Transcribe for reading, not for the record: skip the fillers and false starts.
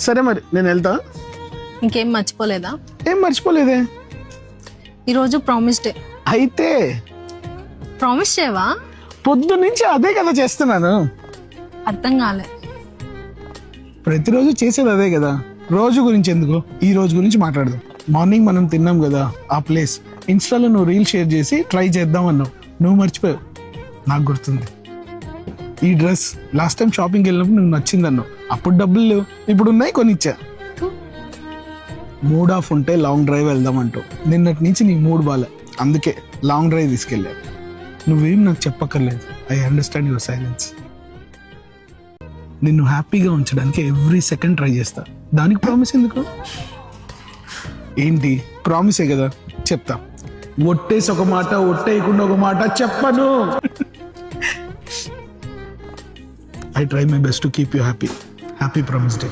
సరే మరి నేను వెళ్తా. ఇంకేం మర్చిపోలేదా? ఏం మర్చిపోలేదే. ఈరోజు ప్రామిస్ డే. అయితే ప్రామిస్ చేయవా? పొద్దు నుంచి అదే కదా చేస్తున్నాను. అర్థం కాలే. ప్రతిరోజు చేసేది అదే కదా. రోజు గురించి ఎందుకు, ఈ రోజు గురించి మాట్లాడదాం. మార్నింగ్ మనం తిన్నాం కదా ఆ ప్లేస్, ఇన్స్టాలో నువ్వు రీల్ షేర్ చేసి ట్రై చేద్దాం అన్నావు. నువ్వు మర్చిపోయావు, నాకు గుర్తుంది. ఈ డ్రెస్ లాస్ట్ టైం షాపింగ్కి వెళ్ళినప్పుడు నువ్వు నచ్చింది అన్నావు. అప్పుడు డబ్బులు లేవు, ఇప్పుడు ఉన్నాయి కొనిచ్చా. మూడ్ ఆఫ్ ఉంటే లాంగ్ డ్రైవ్ వెళ్దామంటావు. నిన్నటి నుంచి నీ మూడ్ బాలే, అందుకే లాంగ్ డ్రైవ్ తీసుకెళ్ళా. నువ్వేం నాకు చెప్పక్కర్లేదు. I understand your silence. నిన్ను హ్యాపీగా ఉంచడానికి ఎవ్రీ సెకండ్ ట్రై చేస్తా. దానికి ప్రామిస్ ఎందుకు? ఏంటి ప్రామిసే కదా, చెప్తా. ఒట్టేసి ఒక మాట, ఒట్టేయకుండా ఒక మాట చెప్పను. I try my best to keep you happy. Happy promise day.